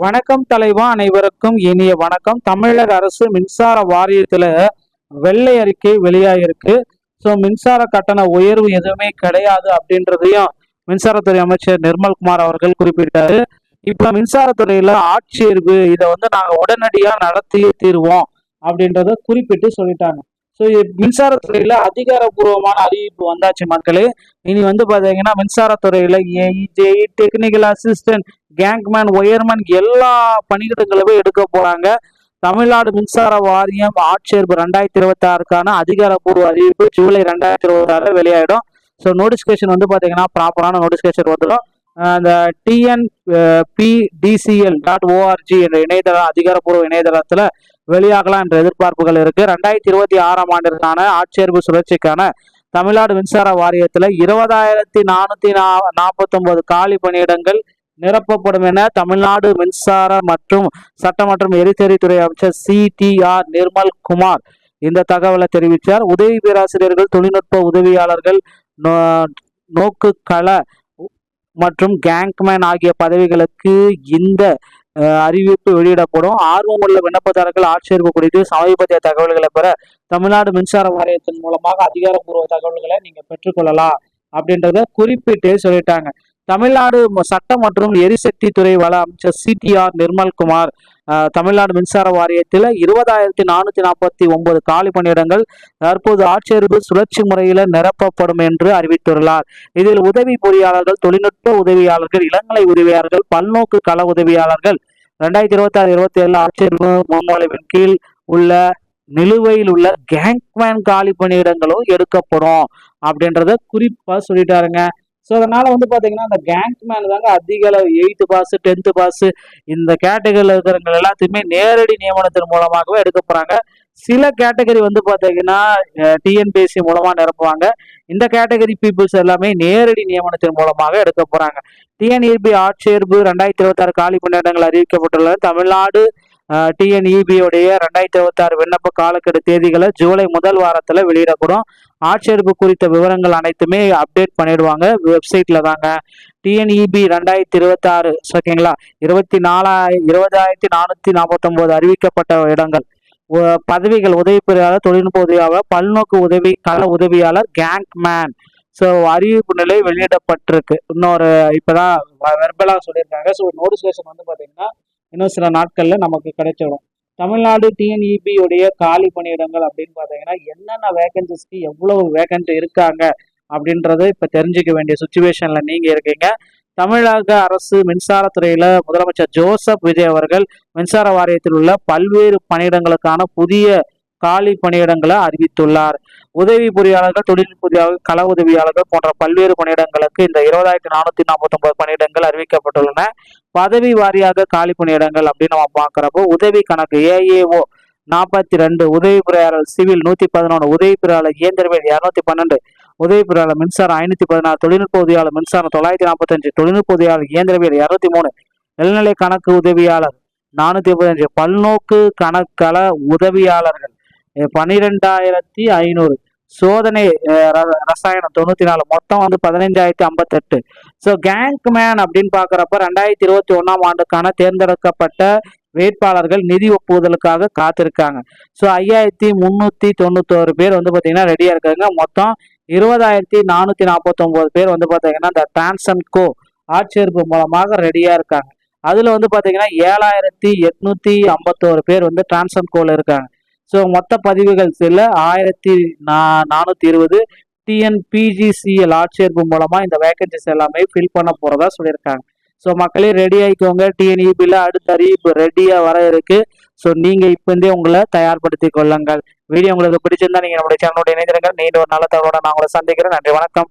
வணக்கம் தலைவா, அனைவருக்கும் இனிய வணக்கம். தமிழக அரசு மின்சார வாரியத்துல வெள்ளை அறிக்கை வெளியாகிருக்கு. ஸோ மின்சார கட்டண உயர்வு எதுவுமே கிடையாது அப்படின்றதையும் மின்சாரத்துறை அமைச்சர் நிர்மல்குமார் அவர்கள் குறிப்பிட்டாரு. இப்ப மின்சாரத்துறையில ஆட்சேர்வு இதை நாங்க உடனடியா நடத்தியே தீர்வோம் அப்படின்றத குறிப்பிட்டு சொல்லிட்டாங்க. ஸோ மின்சாரத்துறையில அதிகாரப்பூர்வமான அறிவிப்பு வந்தாச்சு மக்களே. இனி பாத்தீங்கன்னா மின்சாரத்துறையில AE, JE, technical assistant, gangman, wireman எல்லா பணியிடங்களுமே எடுக்க போறாங்க. தமிழ்நாடு மின்சார வாரியம் ஆட்சேர்ப்பு 2026க்கான அதிகாரப்பூர்வ அறிவிப்பு ஜூலை 2026 வெளியாயிடும். ஸோ நோட்டிபிகேஷன் பாத்தீங்கன்னா ப்ராப்பரான நோட்டிபிகேஷன் வந்துடும். அந்த TNPDCL.org என்ற இணையதளம் அதிகாரப்பூர்வ இணையதளத்துல வெளியாகலாம் என்ற எதிர்பார்ப்புகள் இருக்கு. 2026ஆம் ஆண்டிற்கான ஆட்சேர்ப்பு சுழற்சிக்கான தமிழ்நாடு மின்சார வாரியத்துல 20,449 காலி பணியிடங்கள் நிரப்பப்படும் என தமிழ்நாடு மின்சார மற்றும் சட்ட மற்றும் எரிசக்தித்துறை அமைச்சர் CTR நிர்மல்குமார் இந்த தகவலை தெரிவித்தார். உதவி பேராசிரியர்கள், தொழில்நுட்ப உதவியாளர்கள், நோக்குகள மற்றும் கேங்க்மேன் ஆகிய பதவிகளுக்கு இந்த அறிவிப்பு வெளியிடப்படும். ஆர்வமுள்ள விண்ணப்பதாரர்கள் ஆட்சேர்ப்பு குறித்து சமீபத்திய தகவல்களை பெற தமிழ்நாடு மின்சார வாரியத்தின் மூலமாக அதிகாரப்பூர்வ தகவல்களை நீங்க பெற்றுக்கொள்ளலாம் அப்படின்றத குறிப்பிட்டு சொல்லிட்டாங்க. தமிழ்நாடு சட்ட மற்றும் எரிசக்தி துறை வள அமைச்சர் CTR நிர்மல்குமார் தமிழ்நாடு மின்சார வாரியத்தில் 20,449 காலி பணியிடங்கள் தற்போது ஆட்சேர்ப்பு சுழற்சி முறையில நிரப்பப்படும் என்று அறிவித்துள்ளார். இதில் உதவி பொறியாளர்கள், தொழில்நுட்ப உதவியாளர்கள், இளங்கலை உதவியாளர்கள், பல்நோக்கு கள உதவியாளர்கள் 2026-27 ஆட்சேர்ப்பு முன்மொழிவின் கீழ் உள்ள நிலுவையில் உள்ள கேங்க்மேன் காலி பணியிடங்களும் எடுக்கப்படும் அப்படின்றத குறிப்பா சொல்லிட்டாருங்க. ஸோ அதனால பாத்தீங்கன்னா அந்த கேங்க்மேன் தாங்க அதிக அளவு 8th பாஸ், 10th பாஸ் இந்த கேட்டகரியில் இருக்கிறவங்க எல்லாத்தையுமே நேரடி நியமனத்தின் மூலமாகவே எடுக்க போறாங்க. சில கேட்டகரி பாத்தீங்கன்னா TNPSC மூலமா நிரப்புவாங்க. இந்த கேட்டகரி பீப்புள்ஸ் எல்லாமே நேரடி நியமனத்தின் மூலமாக எடுக்க போறாங்க. TNEB ஆட்சேர்ப்பு 2026 காலி பணியிடங்கள் அறிவிக்கப்பட்டுள்ளது. தமிழ்நாடு TNEB உடைய 2026 விண்ணப்ப காலக்கெடு தேதிகளை ஜூலை முதல் வாரத்துல வெளியிடக்கூடும். ஆட்சேர்ப்பு குறித்த விவரங்கள் அனைத்துமே அப்டேட் பண்ணிடுவாங்க வெப்சைட்ல தாங்க. TNEB 2026 ஓகேங்களா, 20,449 அறிவிக்கப்பட்ட இடங்கள், பதவிகள் உதவி பொறியாளர், தொழில்நுட்ப உதவியாளர், பல்நோக்கு உதவி கள உதவியாளர், கேங்க்மேன். ஸோ அறிவிப்பு நிலை வெளியிடப்பட்டிருக்கு. இன்னொரு இப்பதான் வெர்பலா சொல்லியிருக்காங்க. ஸோ நோட்டிஃபிகேஷன் பாத்தீங்கன்னா இன்னும் சில நாட்கள்ல நமக்கு கிடைச்சிடும். தமிழ்நாடு TNEB உடைய காலி பணியிடங்கள் அப்படின்னு பாத்தீங்கன்னா என்னென்ன வேகன்சிஸ்க்கு எவ்வளவு வேகன்சி இருக்காங்க அப்படின்றத இப்ப தெரிஞ்சுக்க வேண்டிய சுச்சுவேஷன்ல நீங்க இருக்கீங்க. தமிழக அரசு மின்சாரத்துறையில முதலமைச்சர் ஜோசப் விஜய் அவர்கள் மின்சார வாரியத்தில் உள்ள பல்வேறு பணியிடங்களுக்கான புதிய காலி பணியிடங்களை அறிவித்துள்ளார். உதவி பொறியாளர்கள், தொழில்நுட்ப உதவியாளர்கள், கள உதவியாளர்கள் போன்ற பல்வேறு பணியிடங்களுக்கு இந்த 20,449 பணியிடங்கள் அறிவிக்கப்பட்டுள்ளன. பதவி வாரியாக காலி பணியிடங்கள் அப்படின்னு நம்ம பார்க்கிறப்போ உதவி கணக்கு AAO 42, உதவி பொறியாளர் சிவில் 111, உதவி பொறியாளர் இயந்திரவியல் 212, உதவி பொறியாளர் மின்சாரம் 516, தொழில்நுட்ப உதவியாளர் மின்சாரம் 945, தொழில்நுட்ப உதவியாளர் இயந்திரவியல் 203, இளநிலை கணக்கு உதவியாளர் 435, பல்நோக்கு கணக்கள உதவியாளர்கள் 12,500, சோதனை ரசாயனம் 94, மொத்தம் 15,058. ஸோ கேங்க்மேன் அப்படின்னு பாக்குறப்ப 2021ஆம் ஆண்டுக்கான தேர்ந்தெடுக்கப்பட்ட வேட்பாளர்கள் நிதி ஒப்புதலுக்காக காத்திருக்காங்க. ஸோ 5,391 பேர் பாத்தீங்கன்னா ரெடியா இருக்காங்க. மொத்தம் 20,449 பேர் பாத்தீங்கன்னா இந்த டிரான்சன்கோ ஆட்சேர்ப்பு மூலமாக ரெடியா இருக்காங்க. அதுல பாத்தீங்கன்னா 7,851 பேர் டிரான்சன்கோல இருக்காங்க. ஸோ மொத்த பதிவுகள் சில 1,420 TNPGCL ஆட்சேர்ப்பு மூலமா இந்த வேகன்சிஸ் எல்லாமே ஃபில் பண்ண போறதா சொல்லியிருக்காங்க. ஸோ மக்களே ரெடி ஆகிக்கோங்க. TNEBல அடுத்த அறிவிப்பு ரெடியா வர இருக்கு. ஸோ நீங்க இப்பந்தே உங்களை தயார்படுத்திக் கொள்ளுங்கள். வீடியோ உங்களுக்கு பிடிச்சிருந்தா நீங்க நம்மளுடைய சேனலோட இணைந்திருங்கள். நீண்ட ஒரு நல்ல தகவலோட நான் உங்களை சந்திக்கிறேன். நன்றி, வணக்கம்.